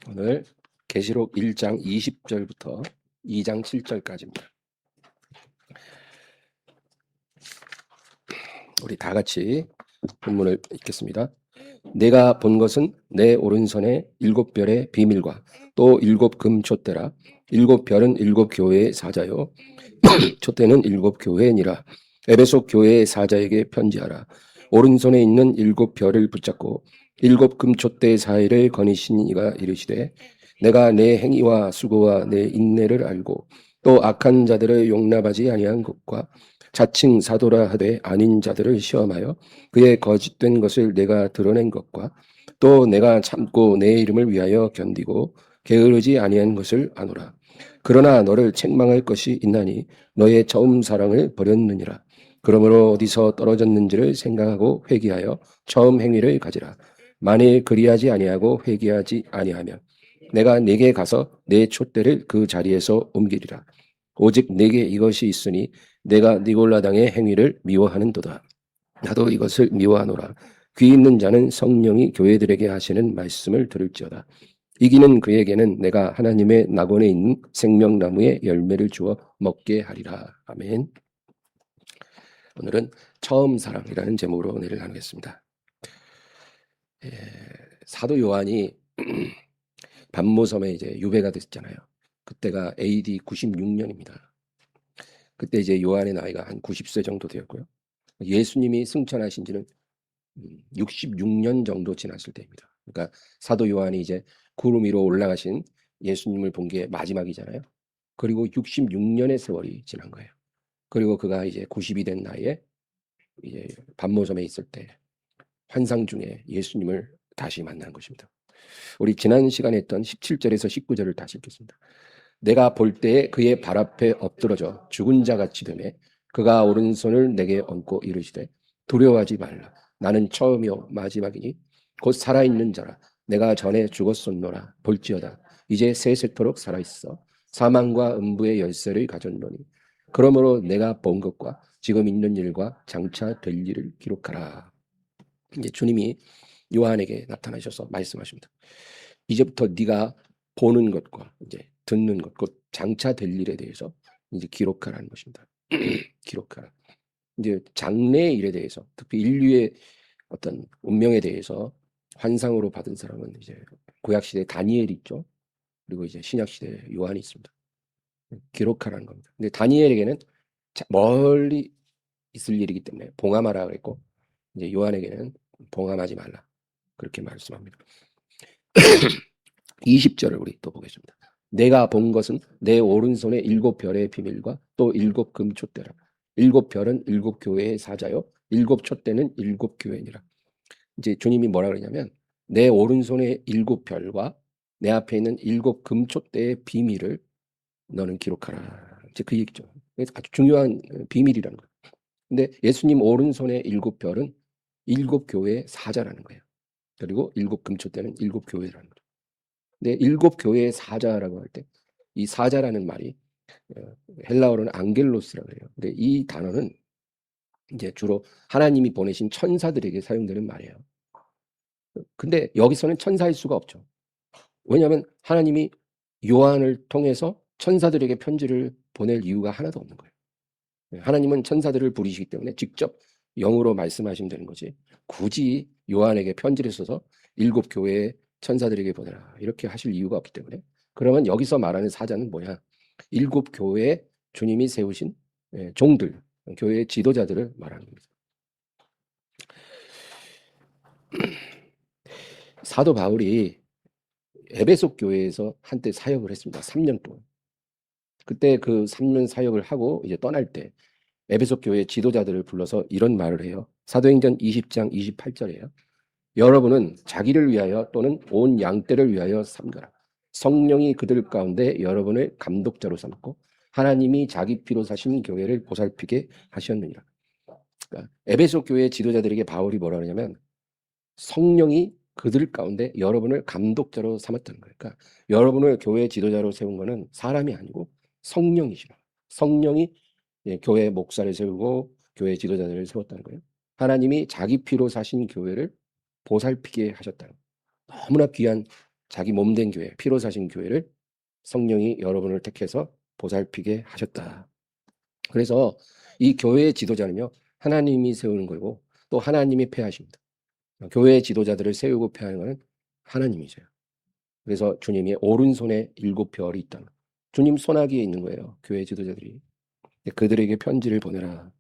오늘 계시록 1장 20절부터 2장 7절까지입니다. 우리 다 같이 본문을 읽겠습니다. 내가 본 것은 내 오른손에 7별의 비밀과 또 7금 촛대라. 7별은 7교회의 사자요 촛대는 7교회니라. 에베소 교회의 사자에게 편지하라. 오른손에 있는 7별을 붙잡고 7금 촛대 사이를 거니신 이가 이르시되 내가 내 행위와 수고와 내 인내를 알고 또 악한 자들을 용납하지 아니한 것과 자칭 사도라 하되 아닌 자들을 시험하여 그의 거짓된 것을 내가 드러낸 것과 또 내가 참고 내 이름을 위하여 견디고 게으르지 아니한 것을 아노라. 그러나 너를 책망할 것이 있나니 너의 처음 사랑을 버렸느니라. 그러므로 어디서 떨어졌는지를 생각하고 회개하여 처음 행위를 가지라. 만일 그리하지 아니하고 회개하지 아니하면 내가 네게 가서 내 촛대를 그 자리에서 옮기리라. 오직 네게 이것이 있으니 내가 니골라당의 행위를 미워하는도다. 나도 이것을 미워하노라. 귀 있는 자는 성령이 교회들에게 하시는 말씀을 들을지어다. 이기는 그에게는 내가 하나님의 낙원에 있는 생명나무의 열매를 주어 먹게 하리라. 아멘. 오늘은 처음 사랑이라는 제목으로 은혜를 나누겠습니다. 사도 요한이 반모섬에 이제 유배가 됐잖아요. 그때가 AD 96년입니다. 그때 이제 요한의 나이가 한 90세 정도 되었고요. 예수님이 승천하신 지는 66년 정도 지났을 때입니다. 그러니까 사도 요한이 이제 구름 위로 올라가신 예수님을 본 게 마지막이잖아요. 그리고 66년의 세월이 지난 거예요. 그리고 그가 이제 90이 된 나이에 이제 반모섬에 있을 때 환상 중에 예수님을 다시 만난 것입니다. 우리 지난 시간에 했던 17절에서 19절을 다시 읽겠습니다. 내가 볼 때에 그의 발 앞에 엎드러져 죽은 자 같이 되매 그가 오른손을 내게 얹고 이르시되 두려워하지 말라. 나는 처음이요 마지막이니 곧 살아있는 자라. 내가 전에 죽었었노라. 볼지어다. 이제 세세토록 살아있어. 사망과 음부의 열쇠를 가졌노니 그러므로 내가 본 것과 지금 있는 일과 장차 될 일을 기록하라. 이제 주님이 요한에게 나타나셔서 말씀하십니다. 이제부터 네가 보는 것과 이제 듣는 것, 곧 장차 될 일에 대해서 이제 기록하라는 것입니다. 기록하라. 이제 장래의 일에 대해서, 특히 인류의 어떤 운명에 대해서 환상으로 받은 사람은 이제 구약 시대 다니엘이 있죠. 그리고 이제 신약 시대 요한이 있습니다. 기록하라는 겁니다. 근데 다니엘에게는 멀리 있을 일이기 때문에 봉함하라 그랬고, 이제 요한에게는 봉함하지 말라 그렇게 말씀합니다. 20절을 우리 또 보겠습니다. 내가 본 것은 내 오른손에 7별의 비밀과 또 7금 촛대라. 7별은 7교회의 사자요 7촛대는 7교회니라. 이제 주님이 뭐라 그러냐면 내 오른손에 7별과 내 앞에 있는 7금 촛대의 비밀을 너는 기록하라. 이제 그 얘기죠. 아주 중요한 비밀이라는 거예요. 근데 예수님 오른손에 7별은 7교회의 사자라는 거예요. 그리고 7금 촛대는 7교회라는 거죠. 근데 7교회의 사자라고 할 때 이 사자라는 말이 헬라어로는 앙겔로스라고 해요. 근데 이 단어는 이제 주로 하나님이 보내신 천사들에게 사용되는 말이에요. 근데 여기서는 천사일 수가 없죠. 왜냐하면 하나님이 요한을 통해서 천사들에게 편지를 보낼 이유가 하나도 없는 거예요. 하나님은 천사들을 부리시기 때문에 직접 영으로 말씀하시면 되는 거지. 굳이 요한에게 편지를 써서 7교회의 천사들에게 보내라 이렇게 하실 이유가 없기 때문에, 그러면 여기서 말하는 사자는 뭐냐? 7교회에 주님이 세우신 종들, 교회의 지도자들을 말하는 겁니다. 사도 바울이 에베소 교회에서 한때 사역을 했습니다. 3년 동안. 그때 그 3년 사역을 하고 이제 떠날 때 에베소 교회 지도자들을 불러서 이런 말을 해요. 사도행전 20장 28절이에요. 여러분은 자기를 위하여 또는 온 양떼를 위하여 삼가라. 성령이 그들 가운데 여러분을 감독자로 삼고 하나님이 자기 피로 사신 교회를 보살피게 하셨느니라. 그러니까 에베소 교회 지도자들에게 바울이 뭐라 그러냐면 성령이 그들 가운데 여러분을 감독자로 삼았다는 거예요. 그러니까 여러분을 교회 지도자로 세운 거는 사람이 아니고 성령이시라. 성령이 교회 목사를 세우고 교회 지도자들을 세웠다는 거예요. 하나님이 자기 피로 사신 교회를 보살피게 하셨다는 거예요. 너무나 귀한 자기 몸된 교회, 피로 사신 교회를 성령이 여러분을 택해서 보살피게 하셨다. 그래서 이 교회의 지도자는요, 하나님이 세우는 거고 또 하나님이 폐하십니다. 교회의 지도자들을 세우고 폐하는 것은 하나님이세요. 그래서 주님이 오른손에 7별이 있다는, 주님 손아귀에 있는 거예요. 교회 지도자들이. 그들에게 편지를 보내라.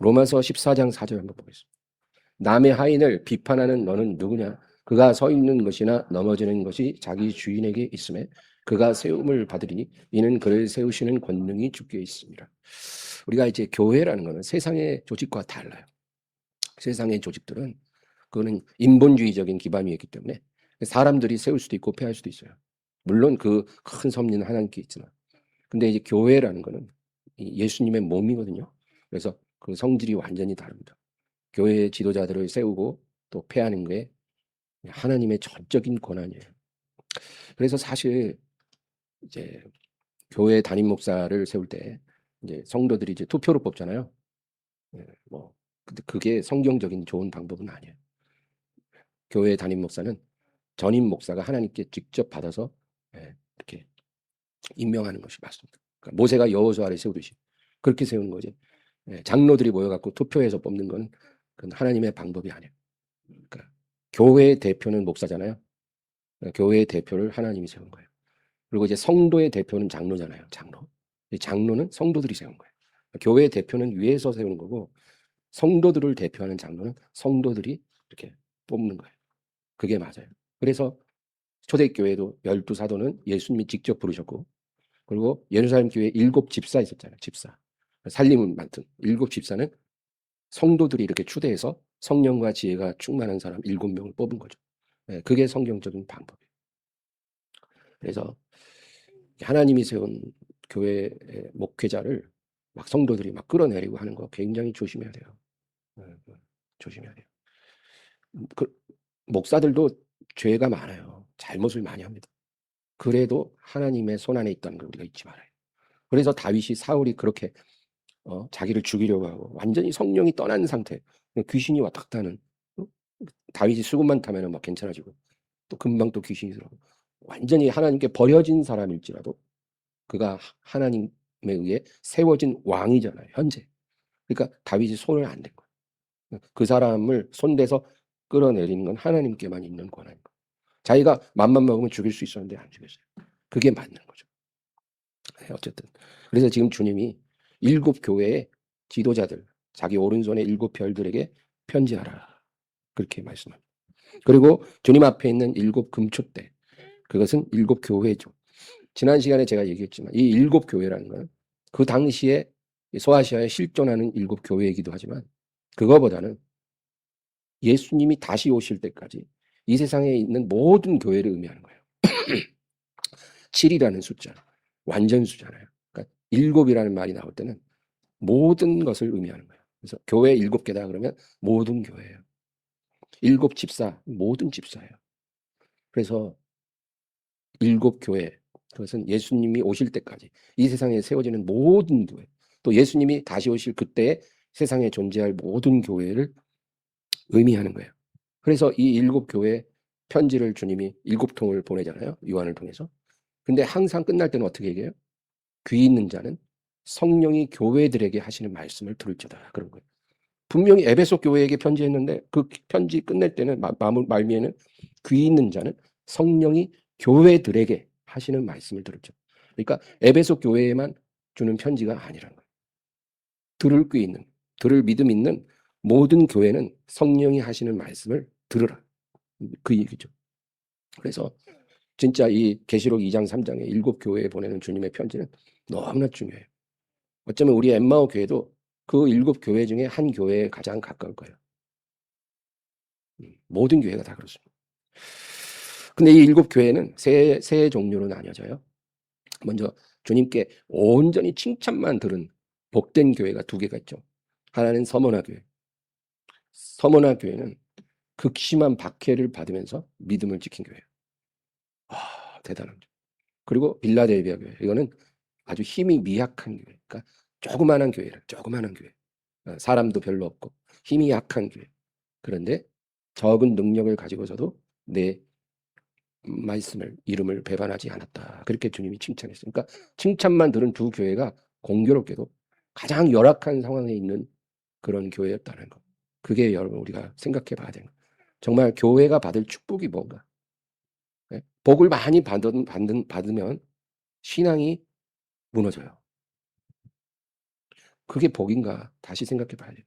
로마서 14장 4절 한번 보겠습니다. 남의 하인을 비판하는 너는 누구냐? 그가 서 있는 것이나 넘어지는 것이 자기 주인에게 있음에 그가 세움을 받으리니 이는 그를 세우시는 권능이 주께 있습니다. 우리가 이제 교회라는 것은 세상의 조직과 달라요. 세상의 조직들은 그거는 인본주의적인 기반이 있기 때문에 사람들이 세울 수도 있고 폐할 수도 있어요. 물론 그 큰 섭리는 하나님께 있지만, 근데 이제 교회라는 거는 예수님의 몸이거든요. 그래서 그 성질이 완전히 다릅니다. 교회의 지도자들을 세우고 또 폐하는 게 하나님의 전적인 권한이에요. 그래서 사실 이제 교회 담임 목사를 세울 때 이제 성도들이 이제 투표로 뽑잖아요. 뭐 근데 그게 성경적인 좋은 방법은 아니에요. 교회 담임 목사는 전임 목사가 하나님께 직접 받아서 이렇게 임명하는 것이 맞습니다. 그러니까 모세가 여호수아를 세우듯이 그렇게 세우는 거지. 장로들이 모여갖고 투표해서 뽑는 건 그건 하나님의 방법이 아니에요. 그러니까 교회의 대표는 목사잖아요. 그러니까 교회의 대표를 하나님이 세운 거예요. 그리고 이제 성도의 대표는 장로잖아요. 장로. 장로는 성도들이 세운 거예요. 교회의 대표는 위에서 세우는 거고 성도들을 대표하는 장로는 성도들이 이렇게 뽑는 거예요. 그게 맞아요. 그래서 초대교회도 12사도는 예수님이 직접 부르셨고, 그리고 예루살렘 교회에 7집사 있었잖아요. 집사. 살림을 맡은 7집사는 성도들이 이렇게 추대해서 성령과 지혜가 충만한 사람 7명을 뽑은 거죠. 그게 성경적인 방법이에요. 그래서 하나님이 세운 교회 목회자를 막 성도들이 막 끌어내리고 하는 거 굉장히 조심해야 돼요. 조심해야 돼요. 그 목사들도 죄가 많아요. 잘못을 많이 합니다. 그래도 하나님의 손안에 있다는 걸 우리가 잊지 말아요. 그래서 다윗이 사울이 그렇게 자기를 죽이려고 하고 완전히 성령이 떠난 상태, 귀신이 왔다 갔다 하는, 다윗이 수금만 타면 막 괜찮아지고 또 금방 또 귀신이 들어오고 완전히 하나님께 버려진 사람일지라도 그가 하나님에 의해 세워진 왕이잖아요. 현재. 그러니까 다윗이 손을 안 댄 거예요. 그 사람을 손대서 끌어내리는 건 하나님께만 있는 권한인 거예요. 자기가 맘만 먹으면 죽일 수 있었는데 안 죽였어요. 그게 맞는 거죠. 어쨌든 그래서 지금 주님이 7교회의 지도자들, 자기 오른손에 7별들에게 편지하라, 그렇게 말씀합니다. 그리고 주님 앞에 있는 7금초대, 그것은 7교회죠. 지난 시간에 제가 얘기했지만 이 7교회라는 건 그 당시에 소아시아에 실존하는 7교회이기도 하지만 그거보다는 예수님이 다시 오실 때까지 이 세상에 있는 모든 교회를 의미하는 거예요. 7이라는 숫자, 완전수잖아요. 그러니까 7이라는 말이 나올 때는 모든 것을 의미하는 거예요. 그래서 교회 7개다 그러면 모든 교회예요. 7집사, 모든 집사예요. 그래서 7교회, 그것은 예수님이 오실 때까지 이 세상에 세워지는 모든 교회, 또 예수님이 다시 오실 그때 세상에 존재할 모든 교회를 의미하는 거예요. 그래서 이 7교회 편지를 주님이 7통을 보내잖아요. 요한을 통해서. 근데 항상 끝날 때는 어떻게 얘기해요? 귀 있는 자는 성령이 교회들에게 하시는 말씀을 들을지어다, 그런 거예요. 분명히 에베소 교회에게 편지했는데 그 편지 끝낼 때는 말미에는 귀 있는 자는 성령이 교회들에게 하시는 말씀을 들었죠. 그러니까 에베소 교회에만 주는 편지가 아니라는 거예요. 들을 귀 있는, 들을 믿음 있는 모든 교회는 성령이 하시는 말씀을 들으라, 그 얘기죠. 그래서 진짜 이 계시록 2장 3장에 7교회에 보내는 주님의 편지는 너무나 중요해요. 어쩌면 우리 엠마오 교회도 그 7교회 중에 한 교회에 가장 가까울 거예요. 모든 교회가 다 그렇습니다. 근데 이 7교회는 세 종류로 나뉘어져요. 먼저 주님께 온전히 칭찬만 들은 복된 교회가 2개가 있죠. 하나는 서머나 교회. 서머나 교회는 극심한 박해를 받으면서 믿음을 지킨 교회예요. 대단하죠. 그리고 빌라델비아 교회. 이거는 아주 힘이 미약한 교회. 그러니까 조그마한 교회를, 조그마한 교회. 사람도 별로 없고 힘이 약한 교회. 그런데 적은 능력을 가지고서도 내 말씀을 이름을 배반하지 않았다. 그렇게 주님이 칭찬했어요. 그러니까 칭찬만 들은 두 교회가 공교롭게도 가장 열악한 상황에 있는 그런 교회였다는 거. 그게 여러분 우리가 생각해 봐야 되는 거. 정말 교회가 받을 축복이 뭔가? 예? 복을 많이 받으면 신앙이 무너져요. 그게 복인가? 다시 생각해 봐야 돼요.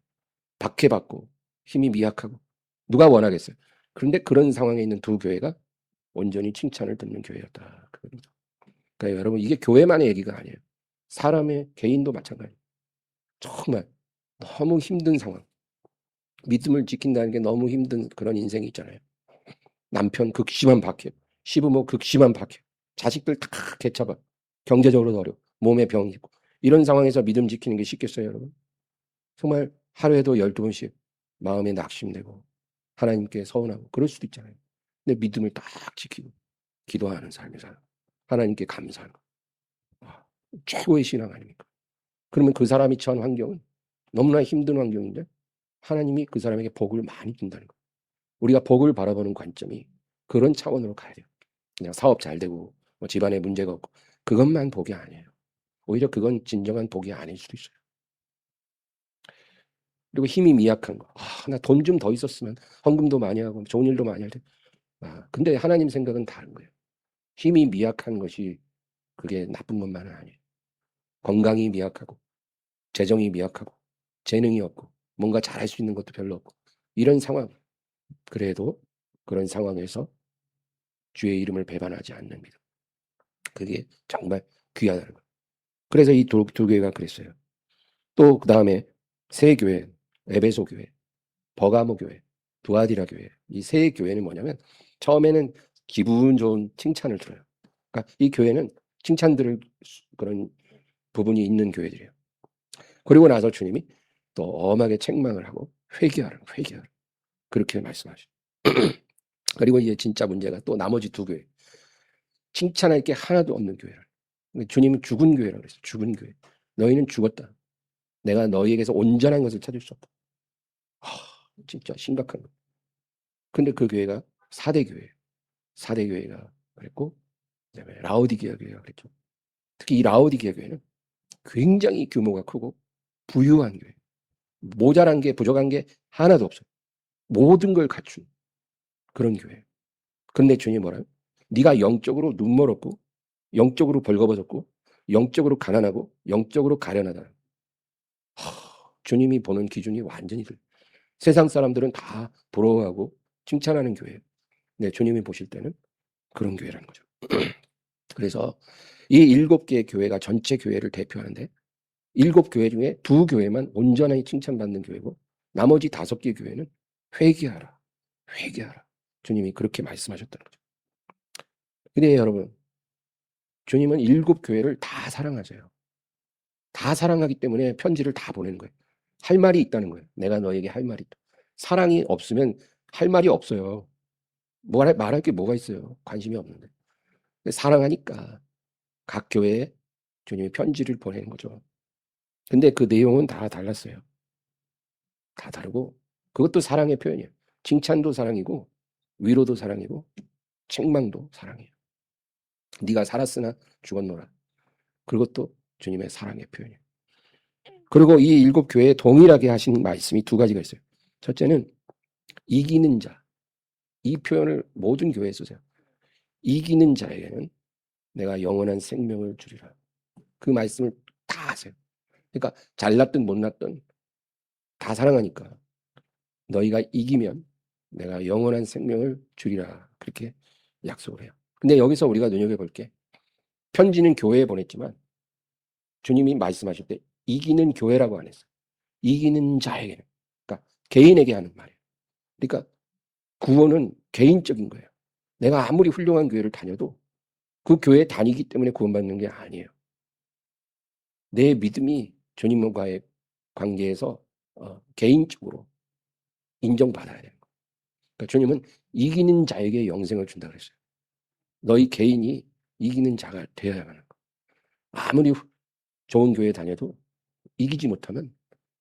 박해받고 힘이 미약하고 누가 원하겠어요. 그런데 그런 상황에 있는 두 교회가 온전히 칭찬을 듣는 교회였다. 그겁니다. 그러니까 여러분 이게 교회만의 얘기가 아니에요. 사람의 개인도 마찬가지예요. 정말 너무 힘든 상황. 믿음을 지킨다는 게 너무 힘든 그런 인생이 있잖아요. 남편 극심한 박해, 시부모 극심한 박해, 자식들 다 개차봐. 경제적으로 어려워. 몸에 병이 있고. 이런 상황에서 믿음 지키는 게 쉽겠어요, 여러분? 정말 하루에도 12번씩 마음에 낙심되고 하나님께 서운하고 그럴 수도 있잖아요. 근데 믿음을 딱 지키고 기도하는 삶을 살아. 하나님께 감사하는 거. 와, 최고의 신앙 아닙니까? 그러면 그 사람이 처한 환경은 너무나 힘든 환경인데 하나님이 그 사람에게 복을 많이 준다는 거예요. 우리가 복을 바라보는 관점이 그런 차원으로 가야 돼요. 그냥 사업 잘 되고 뭐 집안에 문제가 없고 그것만 복이 아니에요. 오히려 그건 진정한 복이 아닐 수도 있어요. 그리고 힘이 미약한 거. 나 돈 좀 더 있었으면 헌금도 많이 하고 좋은 일도 많이 할 텐데. 근데 하나님 생각은 다른 거예요. 힘이 미약한 것이 그게 나쁜 것만은 아니에요. 건강이 미약하고 재정이 미약하고 재능이 없고 뭔가 잘할 수 있는 것도 별로 없고 이런 상황. 그래도 그런 상황에서 주의 이름을 배반하지 않는 믿음. 그게 정말 귀하다는 거예요. 그래서 이 두 교회가 그랬어요. 또 그 다음에 세 교회, 에베소 교회, 버가모 교회, 두아디라 교회. 이 세 교회는 뭐냐면 처음에는 기분 좋은 칭찬을 들어요. 그러니까 이 교회는 칭찬 들을 그런 부분이 있는 교회들이에요. 그리고 나서 주님이 또 엄하게 책망을 하고 회개하라. 그렇게 말씀하시죠. 그리고 이제 진짜 문제가 또 나머지 두 교회. 칭찬할 게 하나도 없는 교회를. 주님은 죽은 교회라고 그랬어요. 죽은 교회. 너희는 죽었다. 내가 너희에게서 온전한 것을 찾을 수 없다. 진짜 심각한 거. 근데 그 교회가 4대 교회예요. 4대 교회가 그랬고 그다음에 라오디게아 교회가 그랬죠. 특히 이 라오디게아 교회는 굉장히 규모가 크고 부유한 교회. 모자란 게 부족한 게 하나도 없어요. 모든 걸 갖춘 그런 교회. 그런데 주님이 뭐라요? 네가 영적으로 눈멀었고 영적으로 벌거벗었고 영적으로 가난하고 영적으로 가련하다. 주님이 보는 기준이 완전히 틀려요. 세상 사람들은 다 부러워하고 칭찬하는 교회예요. 네, 주님이 보실 때는 그런 교회라는 거죠. 그래서 이 7개의 교회가 전체 교회를 대표하는데 7교회 중에 2교회만 온전히 칭찬받는 교회고 나머지 5개 교회는 회개하라. 회개하라. 주님이 그렇게 말씀하셨다는 거죠. 근데 여러분, 주님은 7교회를 다 사랑하세요. 다 사랑하기 때문에 편지를 다 보내는 거예요. 할 말이 있다는 거예요. 내가 너에게 할 말이 있다. 사랑이 없으면 할 말이 없어요. 말할 게 뭐가 있어요. 관심이 없는데. 사랑하니까 각 교회에 주님이 편지를 보내는 거죠. 근데 그 내용은 다 달랐어요. 다 다르고 그것도 사랑의 표현이에요. 칭찬도 사랑이고 위로도 사랑이고 책망도 사랑이에요. 네가 살았으나 죽었노라. 그것도 주님의 사랑의 표현이에요. 그리고 이 7교회에 동일하게 하신 말씀이 2가지가 있어요. 첫째는 이기는 자. 이 표현을 모든 교회에 쓰세요. 이기는 자에게는 내가 영원한 생명을 주리라. 그 말씀을 다 하세요. 그러니까 잘났든 못났든 다 사랑하니까 너희가 이기면 내가 영원한 생명을 주리라. 그렇게 약속을 해요. 근데 여기서 우리가 눈여겨볼 게 편지는 교회에 보냈지만 주님이 말씀하실 때 이기는 교회라고 안 했어요. 이기는 자에게는. 그러니까 개인에게 하는 말이에요. 그러니까 구원은 개인적인 거예요. 내가 아무리 훌륭한 교회를 다녀도 그 교회에 다니기 때문에 구원받는 게 아니에요. 내 믿음이 주님과의 관계에서 개인적으로 인정받아야 되는 거예요. 그러니까 주님은 이기는 자에게 영생을 준다 그랬어요. 너희 개인이 이기는 자가 되어야만 하는 거예요. 아무리 좋은 교회에 다녀도 이기지 못하면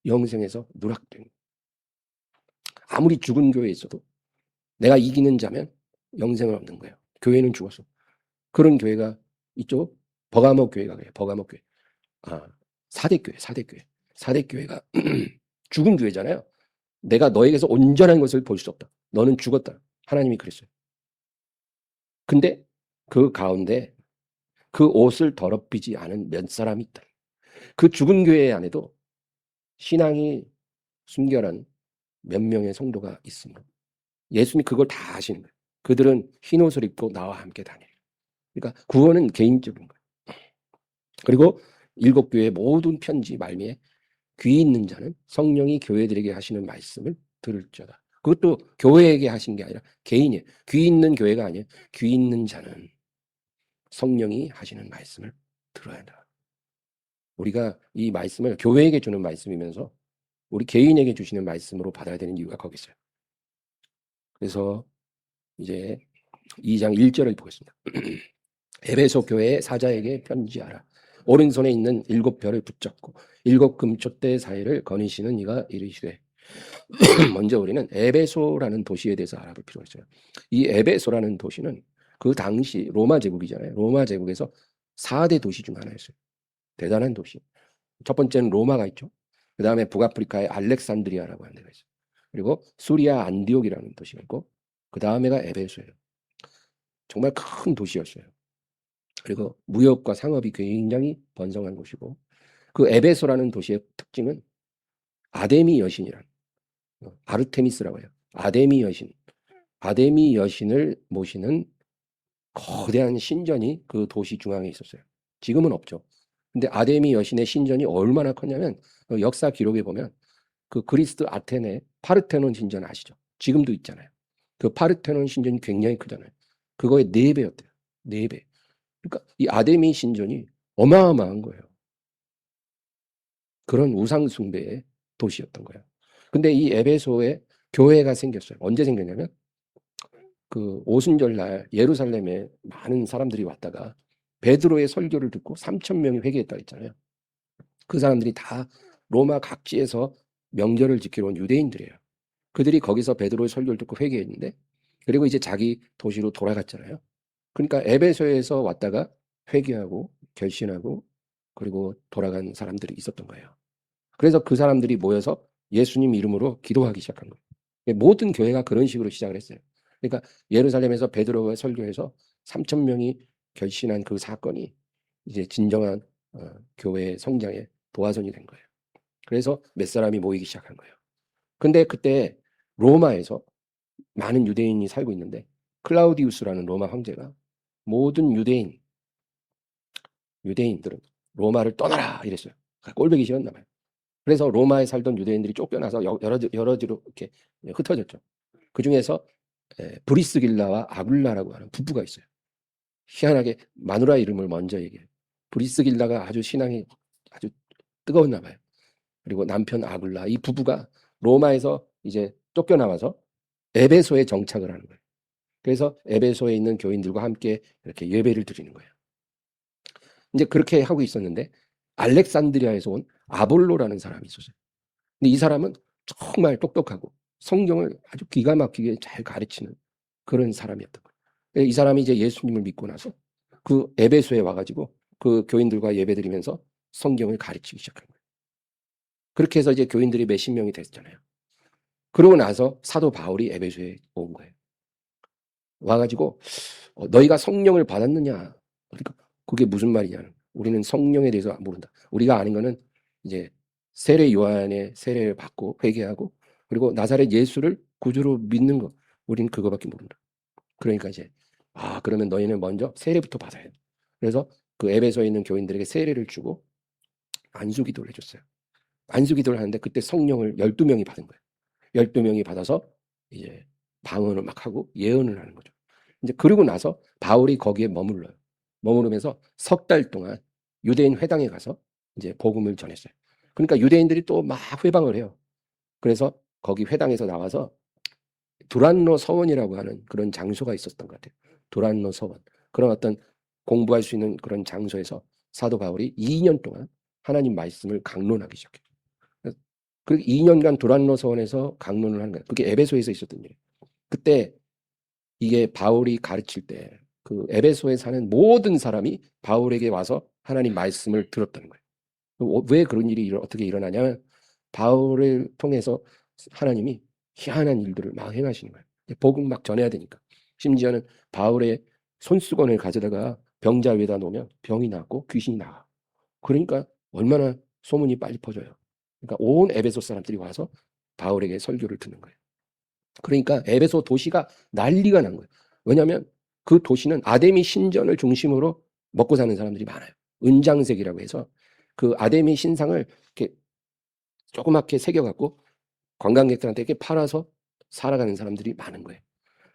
영생에서 누락된 거예요. 아무리 죽은 교회에 있어도 내가 이기는 자면 영생을 얻는 거예요. 교회는 죽었어. 그런 교회가 이쪽 버가모 교회가 그래요. 버가모 교회. 사대교회, 사대교회. 사대교회가 죽은 교회잖아요. 내가 너에게서 온전한 것을 볼 수 없다. 너는 죽었다. 하나님이 그랬어요. 근데 그 가운데 그 옷을 더럽히지 않은 몇 사람이 있다. 그 죽은 교회 안에도 신앙이 순결한 몇 명의 성도가 있으므로 예수님이 그걸 다 아시는 거예요. 그들은 흰 옷을 입고 나와 함께 다녀요. 그러니까 구원은 개인적인 거예요. 그리고 일곱 교회 모든 편지 말미에 귀 있는 자는 성령이 교회들에게 하시는 말씀을 들을지어다. 그것도 교회에게 하신 게 아니라 개인이에요. 귀 있는 교회가 아니에요. 귀 있는 자는 성령이 하시는 말씀을 들어야 한다. 우리가 이 말씀을 교회에게 주는 말씀이면서 우리 개인에게 주시는 말씀으로 받아야 되는 이유가 거기 있어요. 그래서 이제 2장 1절을 보겠습니다. 에베소 교회의 사자에게 편지하라. 오른손에 있는 7별을 붙잡고 7 금촛대 사이를 거니시는 이가 이르시되. 먼저 우리는 에베소라는 도시에 대해서 알아볼 필요가 있어요. 이 에베소라는 도시는 그 당시 로마 제국이잖아요. 로마 제국에서 4대 도시 중 하나였어요. 대단한 도시. 첫 번째는 로마가 있죠. 그 다음에 북아프리카의 알렉산드리아라고 하는 데가 있어요. 그리고 수리아 안디옥이라는 도시가 있고 그 다음에가 에베소예요. 정말 큰 도시였어요. 그리고 무역과 상업이 굉장히 번성한 곳이고 그 에베소라는 도시의 특징은 아데미 여신이란 아르테미스라고 해요. 아데미 여신. 아데미 여신을 모시는 거대한 신전이 그 도시 중앙에 있었어요. 지금은 없죠. 근데 아데미 여신의 신전이 얼마나 컸냐면 역사 기록에 보면 그 그리스 아테네 파르테논 신전 아시죠? 지금도 있잖아요. 그 파르테논 신전이 굉장히 크잖아요. 그거의 4배였대요. 4배. 그러니까 이 아데미 신전이 어마어마한 거예요. 그런 우상 숭배의 도시였던 거예요. 근데 이 에베소에 교회가 생겼어요. 언제 생겼냐면 그 오순절 날 예루살렘에 많은 사람들이 왔다가 베드로의 설교를 듣고 3천 명이 회개했다 했잖아요. 그 사람들이 다 로마 각지에서 명절을 지키러 온 유대인들이에요. 그들이 거기서 베드로의 설교를 듣고 회개했는데 그리고 이제 자기 도시로 돌아갔잖아요. 그러니까 에베소에서 왔다가 회개하고 결신하고 그리고 돌아간 사람들이 있었던 거예요. 그래서 그 사람들이 모여서 예수님 이름으로 기도하기 시작한 거예요. 모든 교회가 그런 식으로 시작을 했어요. 그러니까 예루살렘에서 베드로가 설교해서 3천 명이 결신한 그 사건이 이제 진정한 교회의 성장의 도화선이 된 거예요. 그래서 몇 사람이 모이기 시작한 거예요. 근데 그때 로마에서 많은 유대인이 살고 있는데 클라우디우스라는 로마 황제가 모든 유대인들은 로마를 떠나라 이랬어요. 꼴보기 싫었나 봐요. 그래서 로마에 살던 유대인들이 쫓겨나서 여러지로 이렇게 흩어졌죠. 그 중에서 브리스길라와 아굴라라고 하는 부부가 있어요. 희한하게 마누라 이름을 먼저 얘기해요. 브리스길라가 아주 신앙이 아주 뜨거웠나 봐요. 그리고 남편 아굴라 이 부부가 로마에서 이제 쫓겨나와서 에베소에 정착을 하는 거예요. 그래서 에베소에 있는 교인들과 함께 이렇게 예배를 드리는 거예요. 이제 그렇게 하고 있었는데 알렉산드리아에서 온 아볼로라는 사람이 있었어요. 근데 이 사람은 정말 똑똑하고 성경을 아주 기가 막히게 잘 가르치는 그런 사람이었던 거예요. 이 사람이 이제 예수님을 믿고 나서 그 에베소에 와가지고 그 교인들과 예배드리면서 성경을 가르치기 시작한 거예요. 그렇게 해서 이제 교인들이 몇십 명이 됐잖아요. 그러고 나서 사도 바울이 에베소에 온 거예요. 와가지고 너희가 성령을 받았느냐? 그러니까 그게 무슨 말이냐? 우리는 성령에 대해서 모른다. 우리가 아는 거는 이제 세례 요한의 세례를 받고 회개하고 그리고 나사렛 예수를 구주로 믿는 거. 우리는 그거밖에 모른다. 그러니까 이제 그러면 너희는 먼저 세례부터 받아야 돼. 그래서 그 에베소에 있는 교인들에게 세례를 주고 안수기도를 해줬어요. 안수기도를 하는데 그때 성령을 12명이 받은 거예요. 12명이 받아서 이제 방언을 막 하고 예언을 하는 거죠. 이제 그러고 나서 바울이 거기에 머물러요. 머무르면서 3달 동안 유대인 회당에 가서 이제 복음을 전했어요. 그러니까 유대인들이 또 막 회방을 해요. 그래서 거기 회당에서 나와서 두란노 서원이라고 하는 그런 장소가 있었던 것 같아요. 두란노 서원. 그런 어떤 공부할 수 있는 그런 장소에서 사도 바울이 2년 동안 하나님 말씀을 강론하기 시작해요. 그 2년간 두란노 서원에서 강론을 하는 거예요. 그게 에베소에서 있었던 일이에요. 그때 이게 바울이 가르칠 때 그 에베소에 사는 모든 사람이 바울에게 와서 하나님 말씀을 들었다는 거예요. 왜 그런 일이 어떻게 일어나냐면 바울을 통해서 하나님이 희한한 일들을 막 행하시는 거예요. 복음 막 전해야 되니까. 심지어는 바울의 손수건을 가져다가 병자 위에다 놓으면 병이 낫고 귀신이 나가. 그러니까 얼마나 소문이 빨리 퍼져요. 그러니까 온 에베소 사람들이 와서 바울에게 설교를 듣는 거예요. 그러니까 에베소 도시가 난리가 난 거예요. 왜냐하면 그 도시는 아데미 신전을 중심으로 먹고 사는 사람들이 많아요. 은장색이라고 해서 그 아데미 신상을 이렇게 조그맣게 새겨갖고 관광객들한테 이렇게 팔아서 살아가는 사람들이 많은 거예요.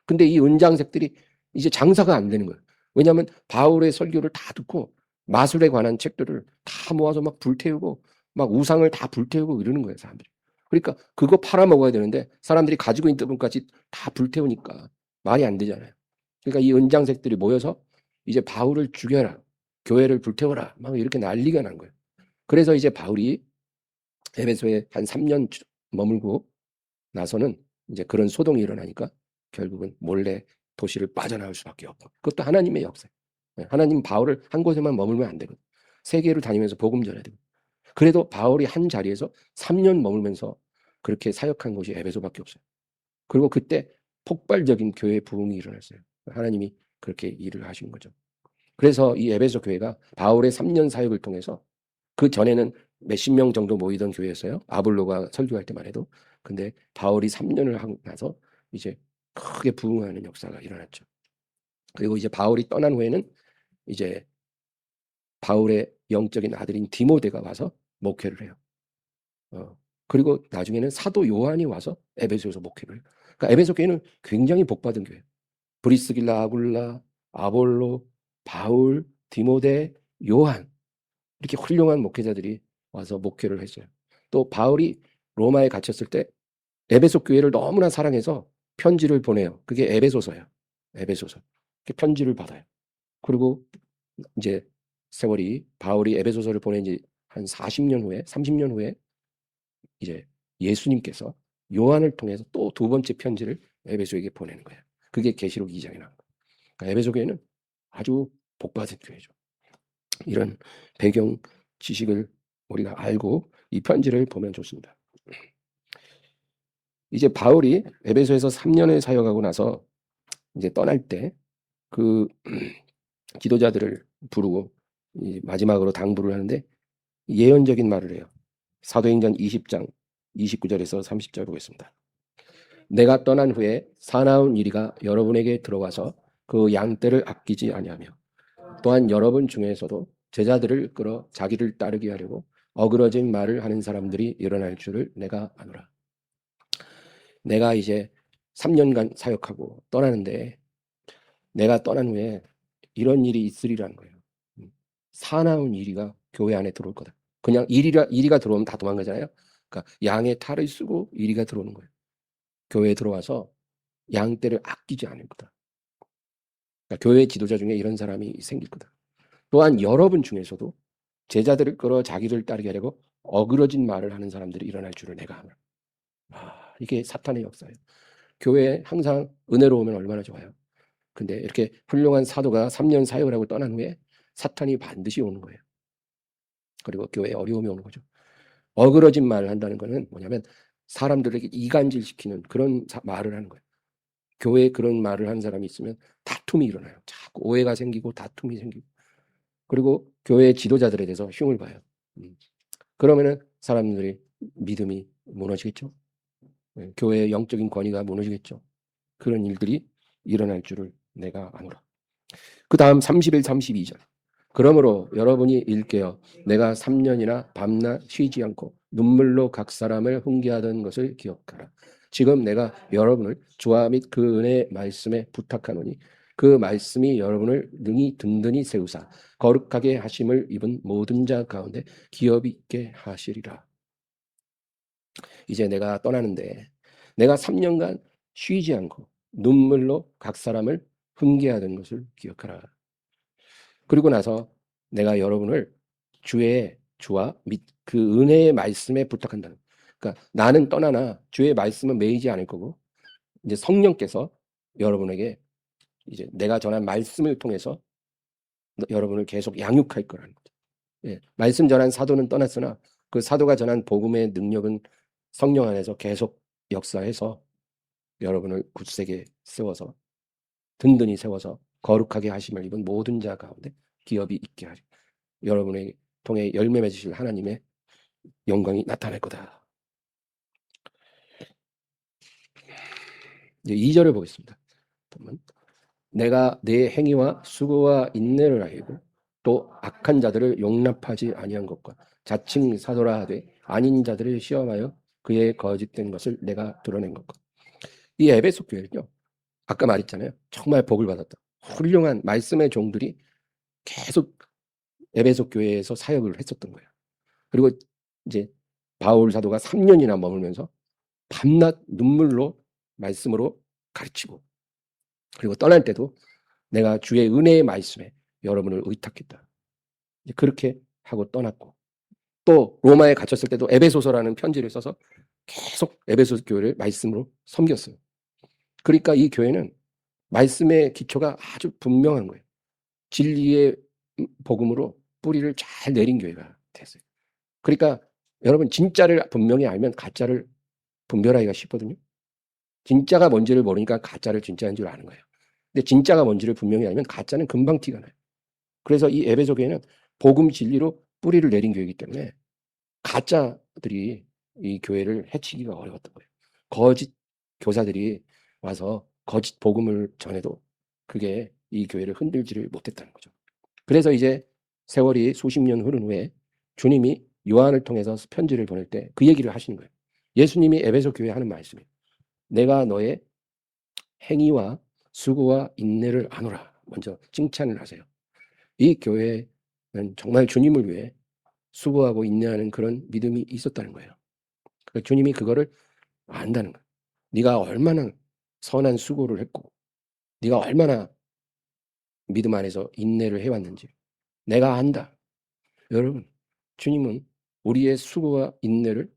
근데 이 은장색들이 이제 장사가 안 되는 거예요. 왜냐하면 바울의 설교를 다 듣고 마술에 관한 책들을 다 모아서 막 불태우고 막 우상을 다 불태우고 이러는 거예요, 사람들이. 그러니까 그거 팔아먹어야 되는데 사람들이 가지고 있는 돈까지 다 불태우니까 말이 안 되잖아요. 그러니까 이 은장색들이 모여서 이제 바울을 죽여라, 교회를 불태워라, 막 이렇게 난리가 난 거예요. 그래서 이제 바울이 에베소에 한 3년 머물고 나서는 이제 그런 소동이 일어나니까 결국은 몰래 도시를 빠져나올 수밖에 없고, 그것도 하나님의 역사. 하나님 바울을 한 곳에만 머물면 안 되거든. 세계를 다니면서 복음 전해야 되고. 그래도 바울이 한 자리에서 3년 머물면서 그렇게 사역한 곳이 에베소밖에 없어요. 그리고 그때 폭발적인 교회 부흥이 일어났어요. 하나님이 그렇게 일을 하신 거죠. 그래서 이 에베소 교회가 바울의 3년 사역을 통해서, 그 전에는 몇십 명 정도 모이던 교회였어요. 아볼로가 설교할 때만 해도. 근데 바울이 3년을 하고 나서 이제 크게 부흥하는 역사가 일어났죠. 그리고 이제 바울이 떠난 후에는 이제 바울의 영적인 아들인 디모데가 와서 목회를 해요. 그리고 나중에는 사도 요한이 와서 에베소에서 목회를 해요. 그러니까 에베소 교회는 굉장히 복받은 교회예요. 브리스길라, 아굴라, 아볼로, 바울, 디모데, 요한, 이렇게 훌륭한 목회자들이 와서 목회를 했어요. 또 바울이 로마에 갇혔을 때 에베소 교회를 너무나 사랑해서 편지를 보내요. 그게 에베소서예요. 에베소서. 편지를 받아요. 그리고 이제 세월이, 바울이 에베소서를 보낸 지 한 40년 후에, 30년 후에 이제 예수님께서 요한을 통해서 또 두 번째 편지를 에베소에게 보내는 거예요. 그게 계시록 2장에 나온 거예요. 그러니까 에베소 교회는 아주 복받은 교회죠. 이런 배경 지식을 우리가 알고 이 편지를 보면 좋습니다. 이제 바울이 에베소에서 3년을 사역하고 나서 이제 떠날 때 그 기도자들을 부르고 마지막으로 당부를 하는데 예언적인 말을 해요. 사도행전 20장 29절에서 30절 보겠습니다. 내가 떠난 후에 사나운 이리가 여러분에게 들어와서 그 양떼를 아끼지 아니하며 또한 여러분 중에서도 제자들을 끌어 자기를 따르게 하려고 어그러진 말을 하는 사람들이 일어날 줄을 내가 아노라. 내가 이제 3년간 사역하고 떠나는데 내가 떠난 후에 이런 일이 있으리라는 거예요. 사나운 이리가 교회 안에 들어올 거다. 그냥 이리가 들어오면 다 도망가잖아요. 그러니까 양의 탈을 쓰고 이리가 들어오는 거예요. 교회에 들어와서 양떼를 아끼지 않을 거다. 그러니까 교회 지도자 중에 이런 사람이 생길 거다. 또한 여러분 중에서도 제자들을 끌어 자기를 따르게 하려고 어그러진 말을 하는 사람들이 일어날 줄을 내가 아노라. 이게 사탄의 역사예요. 교회에 항상 은혜로우면 얼마나 좋아요. 근데 이렇게 훌륭한 사도가 3년 사역을 하고 떠난 후에 사탄이 반드시 오는 거예요. 그리고 교회에 어려움이 오는 거죠. 어그러진 말을 한다는 거는 뭐냐면 사람들에게 이간질시키는 그런 말을 하는 거예요. 교회에 그런 말을 하는 사람이 있으면 다툼이 일어나요. 자꾸 오해가 생기고 다툼이 생기고. 그리고 교회 지도자들에 대해서 흉을 봐요. 그러면은 사람들이 믿음이 무너지겠죠. 교회의 영적인 권위가 무너지겠죠. 그런 일들이 일어날 줄을 내가 아노라. 그 다음 31, 32절. 그러므로 여러분이 일깨어 내가 3년이나 밤낮 쉬지 않고 눈물로 각 사람을 훈계하던 것을 기억하라. 지금 내가 여러분을 주와 및 그 은혜의 말씀에 부탁하노니 그 말씀이 여러분을 능히 든든히 세우사 거룩하게 하심을 입은 모든 자 가운데 기업 있게 하시리라. 이제 내가 떠나는데 내가 3년간 쉬지 않고 눈물로 각 사람을 훈계하던 것을 기억하라. 그리고 나서 내가 여러분을 주와 및 그 은혜의 말씀에 부탁한다는. 그러니까 나는 떠나나 주의 말씀은 매이지 않을 거고 이제 성령께서 여러분에게 이제 내가 전한 말씀을 통해서 여러분을 계속 양육할 거라는 거죠. 예, 말씀 전한 사도는 떠났으나 그 사도가 전한 복음의 능력은 성령 안에서 계속 역사해서 여러분을 굳세게 세워서 든든히 세워서 거룩하게 하심을 입은 모든 자 가운데 기업이 있게 하리. 여러분의 통해 열매 맺으실 하나님의 영광이 나타날 거다. 이제 2절을 보겠습니다. 보면 내가 내 행위와 수고와 인내를 알고 또 악한 자들을 용납하지 아니한 것과 자칭 사도라 하되 아닌 자들을 시험하여 그의 거짓된 것을 내가 드러낸 것과. 이 에베소 교회는요, 아까 말했잖아요. 정말 복을 받았다. 훌륭한 말씀의 종들이 계속 에베소 교회에서 사역을 했었던 거예요. 그리고 이제 바울 사도가 3년이나 머물면서 밤낮 눈물로 말씀으로 가르치고, 그리고 떠날 때도 내가 주의 은혜의 말씀에 여러분을 의탁했다. 그렇게 하고 떠났고, 또 로마에 갇혔을 때도 에베소서라는 편지를 써서 계속 에베소 교회를 말씀으로 섬겼어요. 그러니까 이 교회는 말씀의 기초가 아주 분명한 거예요. 진리의 복음으로 뿌리를 잘 내린 교회가 됐어요. 그러니까 여러분 진짜를 분명히 알면 가짜를 분별하기가 쉽거든요. 진짜가 뭔지를 모르니까 가짜를 진짜인 줄 아는 거예요. 근데 진짜가 뭔지를 분명히 알면 가짜는 금방 티가 나요. 그래서 이 에베소 교회는 복음 진리로 뿌리를 내린 교회이기 때문에 가짜들이 이 교회를 해치기가 어려웠던 거예요. 거짓 교사들이 와서 거짓 복음을 전해도 그게 이 교회를 흔들지를 못했다는 거죠. 그래서 이제 세월이 수십 년 흐른 후에 주님이 요한을 통해서 편지를 보낼 때 그 얘기를 하시는 거예요. 예수님이 에베소 교회에 하는 말씀이에요. 내가 너의 행위와 수고와 인내를 아노라. 먼저 칭찬을 하세요. 이 교회는 정말 주님을 위해 수고하고 인내하는 그런 믿음이 있었다는 거예요. 주님이 그거를 안다는 거예요. 네가 얼마나 선한 수고를 했고 네가 얼마나 믿음 안에서 인내를 해왔는지 내가 안다. 여러분, 주님은 우리의 수고와 인내를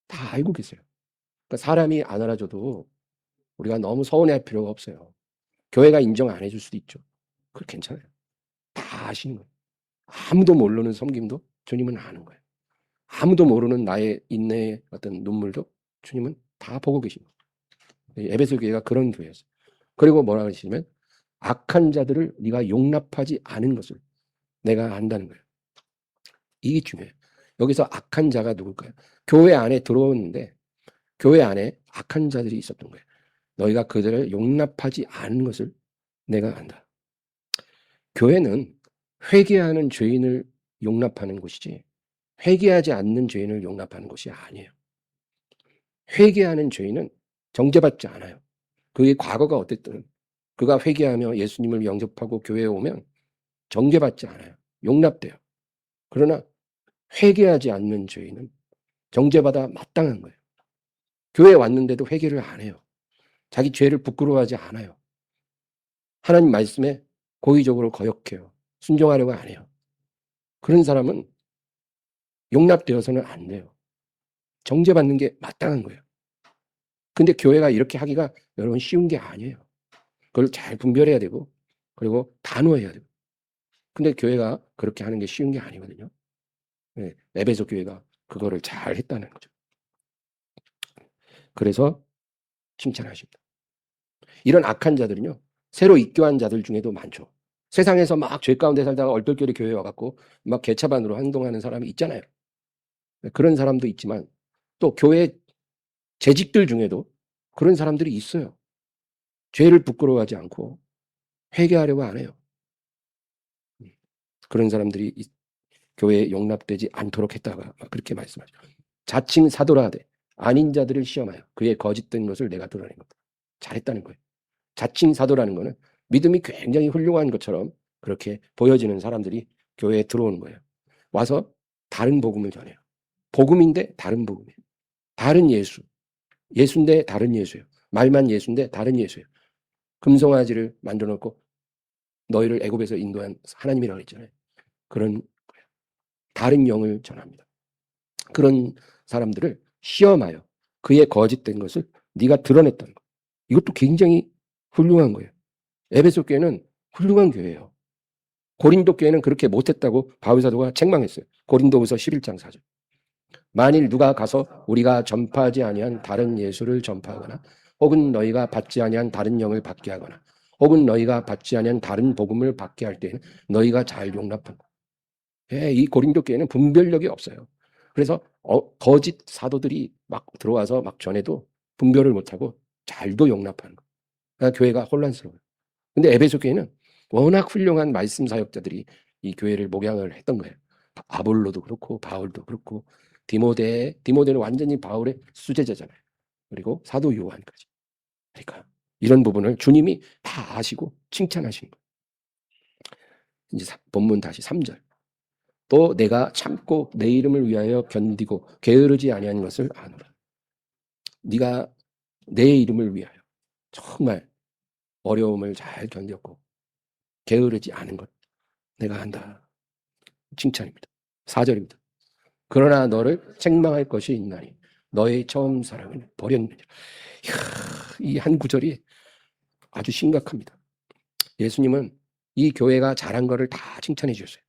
다 알고 계세요. 그러니까 사람이 안 알아줘도 우리가 너무 서운해할 필요가 없어요. 교회가 인정 안 해줄 수도 있죠. 그거 괜찮아요. 다 아시는 거예요. 아무도 모르는 섬김도 주님은 아는 거예요. 아무도 모르는 나의 인내의 어떤 눈물도 주님은 다 보고 계신 거예요. 에베소 교회가 그런 교회였어요. 그리고 뭐라 그러시냐면 악한 자들을 네가 용납하지 않은 것을 내가 안다는 거예요. 이게 중요해요. 여기서 악한 자가 누굴까요? 교회 안에 들어오는데 교회 안에 악한 자들이 있었던 거예요. 너희가 그들을 용납하지 않은 것을 내가 안다. 교회는 회개하는 죄인을 용납하는 곳이지 회개하지 않는 죄인을 용납하는 것이 아니에요. 회개하는 죄인은 정죄받지 않아요. 그의 과거가 어땠든 그가 회개하며 예수님을 영접하고 교회에 오면 정죄받지 않아요. 용납돼요. 그러나 회개하지 않는 죄인은 정죄받아 마땅한 거예요. 교회에 왔는데도 회개를 안 해요. 자기 죄를 부끄러워하지 않아요. 하나님 말씀에 고의적으로 거역해요. 순종하려고 안 해요. 그런 사람은 용납되어서는 안 돼요. 정죄받는 게 마땅한 거예요. 근데 교회가 이렇게 하기가 여러분 쉬운 게 아니에요. 그걸 잘 분별해야 되고 그리고 단호해야 되고. 근데 교회가 그렇게 하는 게 쉬운 게 아니거든요. 네, 에베소 교회가 그거를 잘 했다는 거죠. 그래서 칭찬하십니다. 이런 악한 자들은요. 새로 입교한 자들 중에도 많죠. 세상에서 막 죄 가운데 살다가 얼떨결에 교회에 와갖고 막 개차반으로 행동하는 사람이 있잖아요. 그런 사람도 있지만 또 교회 재직들 중에도 그런 사람들이 있어요. 죄를 부끄러워하지 않고 회개하려고 안 해요. 그런 사람들이 교회에 용납되지 않도록 했다가 그렇게 말씀하죠. 자칭 사도라 하되 아닌 자들을 시험하여 그의 거짓된 것을 내가 드러낸 것. 잘했다는 거예요. 자칭 사도라는 거는 믿음이 굉장히 훌륭한 것처럼 그렇게 보여지는 사람들이 교회에 들어오는 거예요. 와서 다른 복음을 전해요. 복음인데 다른 복음이에요. 다른 예수. 예수인데 다른 예수예요. 말만 예수인데 다른 예수예요. 금송아지를 만들어 놓고 너희를 애굽에서 인도한 하나님이라고 했잖아요. 그런 거예요. 다른 영을 전합니다. 그런 사람들을 시험하여 그의 거짓된 것을 네가 드러냈다는 거. 이것도 굉장히 훌륭한 거예요. 에베소 교회는 훌륭한 교회예요. 고린도 교회는 그렇게 못했다고 바울 사도가 책망했어요. 고린도후서 11장 4절. 만일 누가 가서 우리가 전파하지 아니한 다른 예수를 전파하거나 혹은 너희가 받지 아니한 다른 영을 받게 하거나 혹은 너희가 받지 아니한 다른 복음을 받게 할 때는 너희가 잘 용납한다. 예, 이 고린도 교회는 분별력이 없어요. 그래서 거짓 사도들이 막 들어와서 막 전해도 분별을 못하고 잘도 용납하는 거예요. 그러니까 교회가 혼란스러워요. 근데 에베소 교회는 워낙 훌륭한 말씀 사역자들이 이 교회를 목양을 했던 거예요. 아볼로도 그렇고 바울도 그렇고 디모데는 완전히 바울의 수제자잖아요. 그리고 사도 요한까지. 그러니까 이런 부분을 주님이 다 아시고 칭찬하신 거예요. 이제 본문 다시 3절. 또 내가 참고 내 이름을 위하여 견디고 게으르지 아니한 것을 아노라. 네가 내 이름을 위하여 정말 어려움을 잘 견뎠고 게으르지 않은 것 내가 한다. 칭찬입니다. 4절입니다. 그러나 너를 책망할 것이 있나니 너의 처음 사랑을 버렸느니라. 이 한 구절이 아주 심각합니다. 예수님은 이 교회가 잘한 거를 다 칭찬해 주셨어요.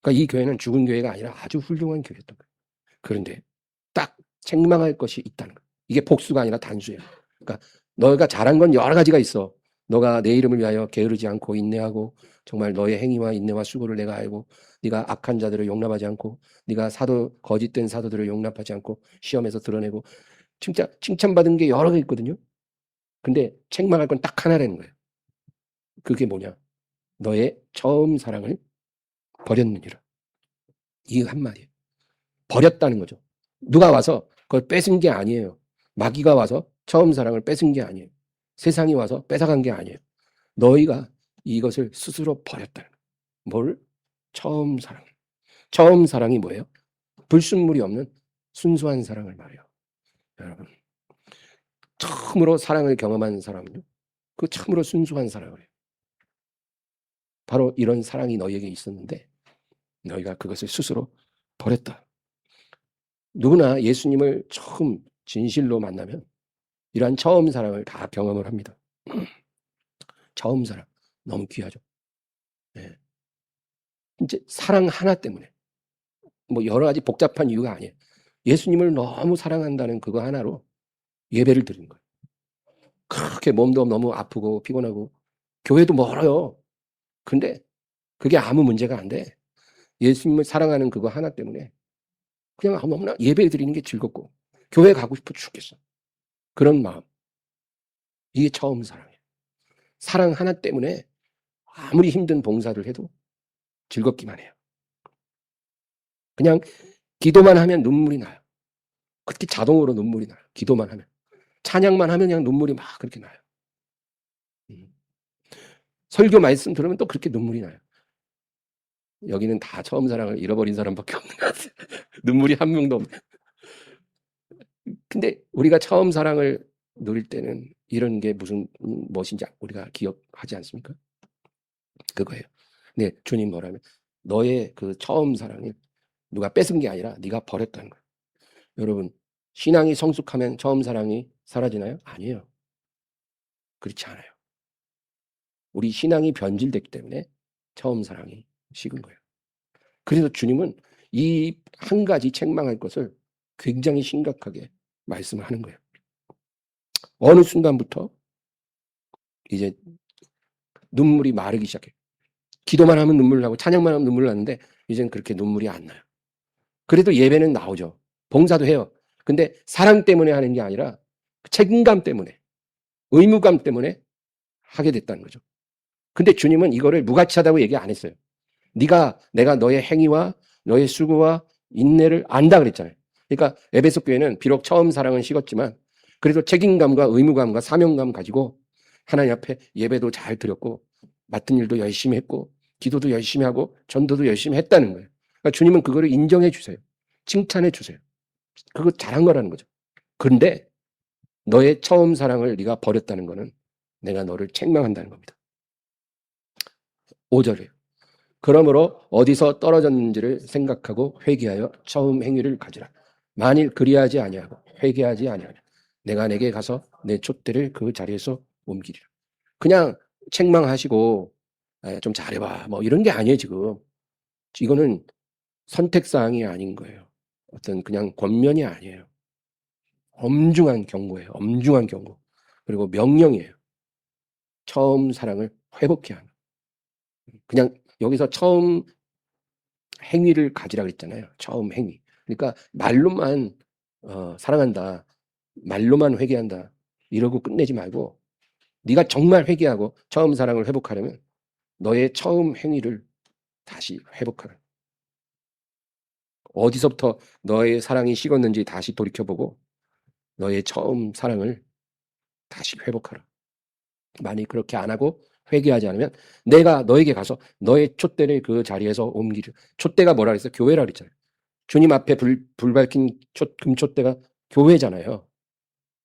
그러니까 이 교회는 죽은 교회가 아니라 아주 훌륭한 교회였던 거예요. 그런데 딱 책망할 것이 있다는 거예요. 이게 복수가 아니라 단수예요. 그러니까 너가 잘한 건 여러 가지가 있어. 너가 내 이름을 위하여 게으르지 않고 인내하고 정말 너의 행위와 인내와 수고를 내가 알고 네가 악한 자들을 용납하지 않고 네가 거짓된 사도들을 용납하지 않고 시험에서 드러내고 칭찬받은 게 여러 개 있거든요. 근데 책망할 건 딱 하나라는 거예요. 그게 뭐냐? 너의 처음 사랑을 버렸느니라. 이 한마디예요. 버렸다는 거죠. 누가 와서 그걸 뺏은 게 아니에요. 마귀가 와서 처음 사랑을 뺏은 게 아니에요. 세상이 와서 뺏어간 게 아니에요. 너희가 이것을 스스로 버렸다는 거예요. 뭘? 처음 사랑. 처음 사랑이 뭐예요? 불순물이 없는 순수한 사랑을 말해요. 여러분, 처음으로 사랑을 경험한 사람은요, 그 참으로 순수한 사랑을 해요. 바로 이런 사랑이 너희에게 있었는데 너희가 그것을 스스로 버렸다. 누구나 예수님을 처음 진실로 만나면 이러한 처음 사랑을 다 경험을 합니다. 처음 사랑 너무 귀하죠. 네. 이제 사랑 하나 때문에 뭐 여러 가지 복잡한 이유가 아니에요. 예수님을 너무 사랑한다는 그거 하나로 예배를 드리는 거예요. 그렇게 몸도 너무 아프고 피곤하고 교회도 멀어요. 근데 그게 아무 문제가 안 돼. 예수님을 사랑하는 그거 하나 때문에 그냥 너무나 예배 드리는 게 즐겁고 교회 가고 싶어 죽겠어. 그런 마음. 이게 처음 사랑이에요. 사랑 하나 때문에 아무리 힘든 봉사를 해도 즐겁기만 해요. 그냥 기도만 하면 눈물이 나요. 그렇게 자동으로 눈물이 나요. 기도만 하면. 찬양만 하면 그냥 눈물이 막 그렇게 나요. 설교 말씀 들으면 또 그렇게 눈물이 나요. 여기는 다 처음 사랑을 잃어버린 사람밖에 없는 것 같아요. 눈물이 한 명도 없네. 근데 우리가 처음 사랑을 누릴 때는 이런 게 무슨 무엇인지 우리가 기억하지 않습니까? 그거예요. 근데 주님 뭐라면 너의 그 처음 사랑을 누가 뺏은 게 아니라 네가 버렸다는 거예요. 여러분, 신앙이 성숙하면 처음 사랑이 사라지나요? 아니에요. 그렇지 않아요. 우리 신앙이 변질됐기 때문에 처음 사랑이 식은 거예요. 그래서 주님은 이 한 가지 책망할 것을 굉장히 심각하게 말씀을 하는 거예요. 어느 순간부터 이제 눈물이 마르기 시작해요. 기도만 하면 눈물 나고 찬양만 하면 눈물 나는데 이제는 그렇게 눈물이 안 나요. 그래도 예배는 나오죠. 봉사도 해요. 근데 사랑 때문에 하는 게 아니라 책임감 때문에, 의무감 때문에 하게 됐다는 거죠. 근데 주님은 이거를 무가치하다고 얘기 안 했어요. 내가 너의 행위와 너의 수고와 인내를 안다 그랬잖아요. 그러니까 에베소 교회는 비록 처음 사랑은 식었지만 그래도 책임감과 의무감과 사명감 가지고 하나님 앞에 예배도 잘 드렸고 맡은 일도 열심히 했고 기도도 열심히 하고 전도도 열심히 했다는 거예요. 그러니까 주님은 그거를 인정해 주세요. 칭찬해 주세요. 그거 잘한 거라는 거죠. 그런데 너의 처음 사랑을 네가 버렸다는 거는 내가 너를 책망한다는 겁니다. 5절이에요. 그러므로 어디서 떨어졌는지를 생각하고 회개하여 처음 행위를 가지라. 만일 그리하지 아니하고 회개하지 아니하면 내가 내게 가서 내 촛대를 그 자리에서 옮기리라. 그냥 책망하시고 좀 잘해봐 뭐 이런 게 아니에요 지금. 이거는 선택사항이 아닌 거예요. 어떤 그냥 권면이 아니에요. 엄중한 경고예요. 엄중한 경고. 그리고 명령이에요. 처음 사랑을 회복해야 하는. 그냥 여기서 처음 행위를 가지라 그랬잖아요. 처음 행위. 그러니까 말로만 사랑한다. 말로만 회개한다. 이러고 끝내지 말고 네가 정말 회개하고 처음 사랑을 회복하려면 너의 처음 행위를 다시 회복하라. 어디서부터 너의 사랑이 식었는지 다시 돌이켜보고 너의 처음 사랑을 다시 회복하라. 만약 그렇게 안 하고 회개하지 않으면 내가 너에게 가서 너의 촛대를 그 자리에서 옮기려. 촛대가 뭐라 그랬어요? 교회라 그랬잖아요. 주님 앞에 불 밝힌 금촛대가 교회잖아요.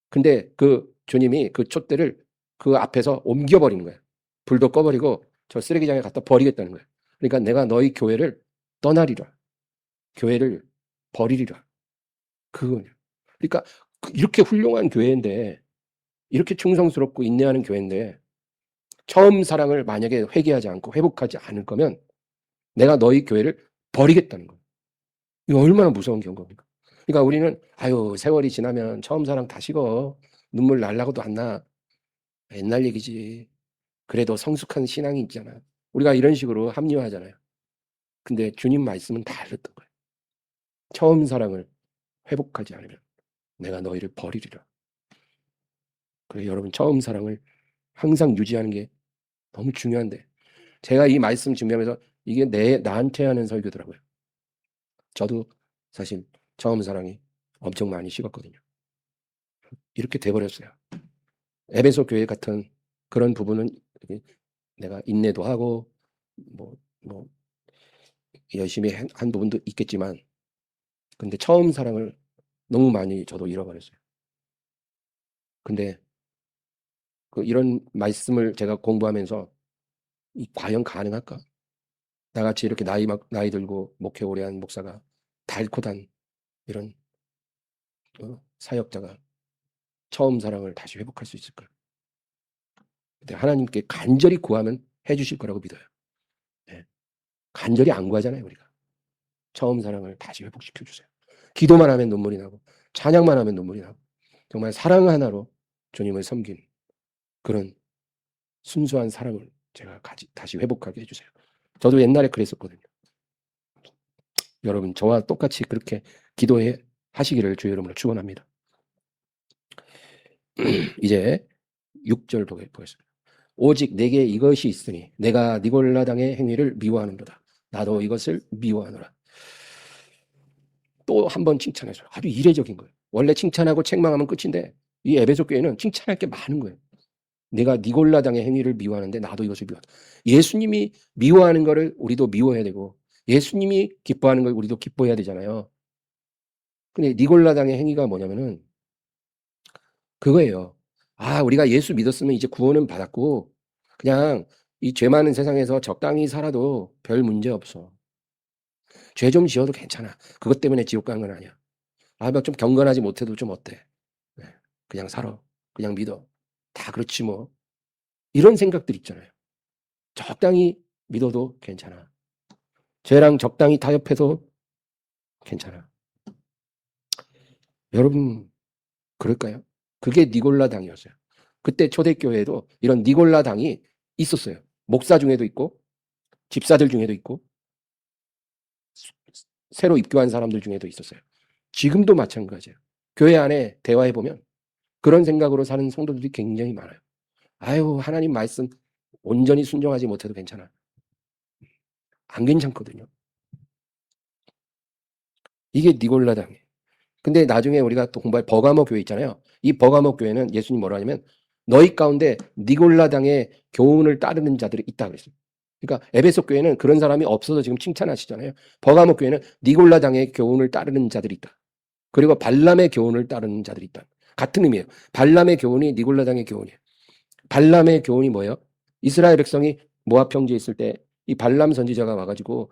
근데 그 주님이 그 촛대를 그 앞에서 옮겨버리는 거예요. 불도 꺼버리고 저 쓰레기장에 갖다 버리겠다는 거예요. 그러니까 내가 너희 교회를 떠나리라. 교회를 버리리라. 그거예요. 그러니까 이렇게 훌륭한 교회인데 이렇게 충성스럽고 인내하는 교회인데 처음 사랑을 만약에 회개하지 않고 회복하지 않을 거면 내가 너희 교회를 버리겠다는 거예요. 이거 얼마나 무서운 경고입니까? 그러니까 우리는 아유 세월이 지나면 처음 사랑 다 식어. 눈물 날라고도 안 나. 옛날 얘기지. 그래도 성숙한 신앙이 있잖아. 우리가 이런 식으로 합리화하잖아요. 근데 주님 말씀은 다르던 거예요. 처음 사랑을 회복하지 않으면 내가 너희를 버리리라. 그래 여러분 처음 사랑을 항상 유지하는 게 너무 중요한데 제가 이 말씀 준비하면서 이게 나한테 하는 설교더라고요. 저도 사실 처음 사랑이 엄청 많이 식었거든요. 이렇게 돼버렸어요. 에베소 교회 같은 그런 부분은 내가 인내도 하고 뭐, 뭐 열심히 한 부분도 있겠지만 근데 처음 사랑을 너무 많이 저도 잃어버렸어요. 근데 이런 말씀을 제가 공부하면서 과연 가능할까? 나같이 이렇게 나이 들고 목회 오래 한 목사가 달코단 이런 사역자가 처음 사랑을 다시 회복할 수 있을까? 근데 하나님께 간절히 구하면 해주실 거라고 믿어요. 네. 간절히 안 구하잖아요, 우리가. 처음 사랑을 다시 회복시켜 주세요. 기도만 하면 눈물이 나고 찬양만 하면 눈물이 나고 정말 사랑 하나로 주님을 섬긴 그런 순수한 사랑을 제가 다시 회복하게 해주세요. 저도 옛날에 그랬었거든요. 여러분 저와 똑같이 그렇게 기도해 하시기를 주의 이름으로 축원합니다. 이제 6절 보겠습니다. 오직 내게 이것이 있으니 내가 니골라당의 행위를 미워하는도다. 나도 이것을 미워하노라. 또 한 번 칭찬해줘요. 아주 이례적인 거예요. 원래 칭찬하고 책망하면 끝인데 이 에베소 교회는 칭찬할 게 많은 거예요. 내가 니골라당의 행위를 미워하는데 나도 이것을 미워한다. 예수님이 미워하는 거를 우리도 미워해야 되고 예수님이 기뻐하는 걸 우리도 기뻐해야 되잖아요. 근데 니골라당의 행위가 뭐냐면은 그거예요. 아, 우리가 예수 믿었으면 이제 구원은 받았고 그냥 이 죄 많은 세상에서 적당히 살아도 별 문제 없어. 죄 좀 지어도 괜찮아. 그것 때문에 지옥 가는 건 아니야. 아, 막 좀 경건하지 못해도 좀 어때? 네, 그냥 살아. 그냥 믿어. 다 그렇지 뭐. 이런 생각들 있잖아요. 적당히 믿어도 괜찮아. 죄랑 적당히 타협해도 괜찮아. 여러분 그럴까요? 그게 니골라 당이었어요. 그때 초대교회에도 이런 니골라 당이 있었어요. 목사 중에도 있고 집사들 중에도 있고 새로 입교한 사람들 중에도 있었어요. 지금도 마찬가지예요. 교회 안에 대화해 보면 그런 생각으로 사는 성도들이 굉장히 많아요. 아유 하나님 말씀 온전히 순종하지 못해도 괜찮아. 안 괜찮거든요. 이게 니골라 당이에요. 근데 나중에 우리가 또 공부할 버가모 교회 있잖아요. 이 버가모 교회는 예수님 뭐라 하냐면 너희 가운데 니골라당의 교훈을 따르는 자들이 있다 그랬어요. 그러니까 에베소 교회는 그런 사람이 없어서 지금 칭찬하시잖아요. 버가모 교회는 니골라당의 교훈을 따르는 자들이 있다. 그리고 발람의 교훈을 따르는 자들이 있다. 같은 의미예요. 발람의 교훈이 니골라당의 교훈이에요. 발람의 교훈이 뭐예요? 이스라엘 백성이 모압 평지에 있을 때 이 발람 선지자가 와가지고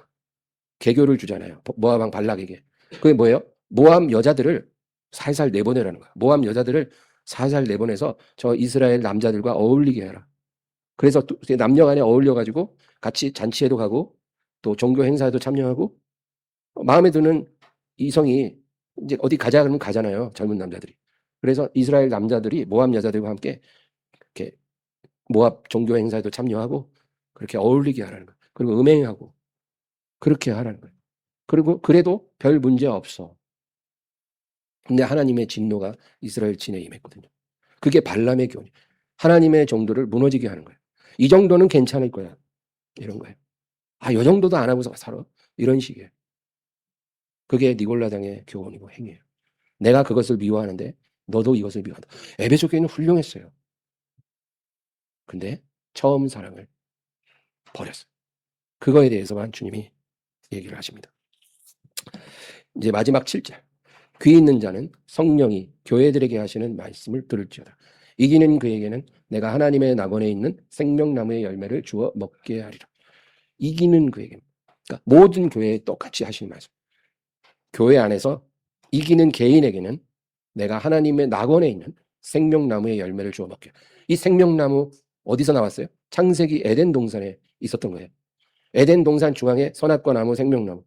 개교를 주잖아요. 모압 왕 발락에게. 그게 뭐예요? 모압 여자들을 살살 내보내라는 거야. 모압 여자들을 살살 내보내서 저 이스라엘 남자들과 어울리게 해라. 그래서 또 남녀 간에 어울려 가지고 같이 잔치에도 가고 또 종교 행사에도 참여하고 마음에 드는 이성이 이제 어디 가자 그러면 가잖아요. 젊은 남자들이. 그래서 이스라엘 남자들이 모압 여자들과 함께 이렇게 모압 종교 행사에도 참여하고 그렇게 어울리게 하라는 거예요. 그리고 음행하고 그렇게 하라는 거예요. 그리고 그래도 별 문제 없어. 근데 하나님의 진노가 이스라엘 진에 임했거든요. 그게 발람의 교훈이에요. 하나님의 정도를 무너지게 하는 거예요. 이 정도는 괜찮을 거야. 이런 거예요. 아, 이 정도도 안 하고서 살아. 이런 식이에요. 그게 니골라당의 교훈이고 행위예요. 내가 그것을 미워하는데 너도 이것을 미워한다. 에베소 교회는 훌륭했어요. 근데 처음 사랑을 버렸어요. 그거에 대해서만 주님이 얘기를 하십니다. 이제 마지막 7절. 귀 있는 자는 성령이 교회들에게 하시는 말씀을 들을지어다. 이기는 그에게는 내가 하나님의 낙원에 있는 생명나무의 열매를 주어 먹게 하리라. 이기는 그에게. 그러니까 모든 교회에 똑같이 하시는 말씀. 교회 안에서 이기는 개인에게는 내가 하나님의 낙원에 있는 생명나무의 열매를 주어 먹게. 이 생명나무 어디서 나왔어요? 창세기 에덴 동산에 있었던 거예요. 에덴 동산 중앙에 선악과 나무, 생명나무.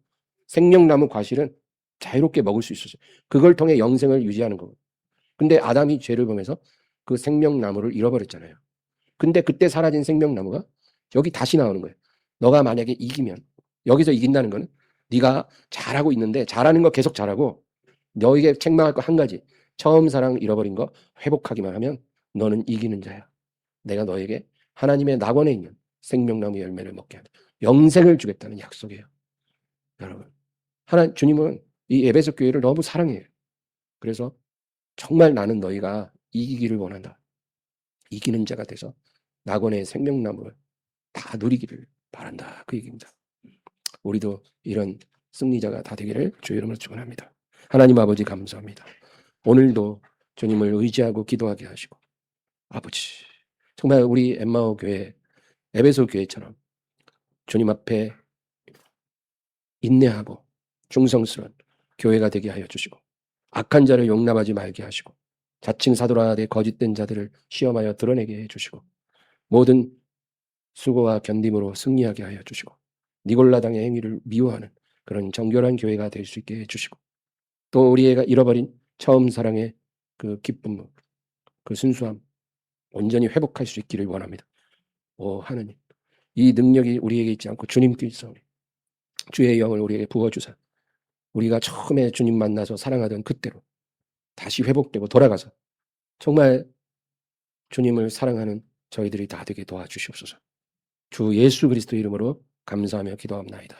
생명나무 과실은 자유롭게 먹을 수 있었어요. 그걸 통해 영생을 유지하는 거고. 근데 아담이 죄를 범해서 그 생명나무를 잃어버렸잖아요. 근데 그때 사라진 생명나무가 여기 다시 나오는 거예요. 너가 만약에 이기면, 여기서 이긴다는 거는 네가 잘하고 있는데 잘하는 거 계속 잘하고 너에게 책망할 거 한 가지. 처음 사랑 잃어버린 거 회복하기만 하면 너는 이기는 자야. 내가 너에게 하나님의 낙원에 있는 생명나무 열매를 먹게 한다. 영생을 주겠다는 약속이에요. 여러분, 주님은 이 에베소 교회를 너무 사랑해요. 그래서 정말 나는 너희가 이기기를 원한다. 이기는 자가 돼서 낙원의 생명나무를 다 누리기를 바란다. 그 얘기입니다. 우리도 이런 승리자가 다 되기를 주의 이름으로 축원합니다. 하나님 아버지 감사합니다. 오늘도 주님을 의지하고 기도하게 하시고 아버지 정말 우리 엠마오 교회 에베소 교회처럼 주님 앞에 인내하고 충성스러운 교회가 되게 하여 주시고 악한 자를 용납하지 말게 하시고 자칭 사도라 하되 거짓된 자들을 시험하여 드러내게 해주시고 모든 수고와 견딤으로 승리하게 하여 주시고 니골라당의 행위를 미워하는 그런 정결한 교회가 될 수 있게 해주시고 또 우리가 잃어버린 처음 사랑의 그 기쁨, 그 순수함 온전히 회복할 수 있기를 원합니다. 오 하느님, 이 능력이 우리에게 있지 않고 주님께서 주의 영을 우리에게 부어주사 우리가 처음에 주님 만나서 사랑하던 그때로 다시 회복되고 돌아가서 정말 주님을 사랑하는 저희들이 다 되게 도와주시옵소서. 주 예수 그리스도 이름으로 감사하며 기도합나이다.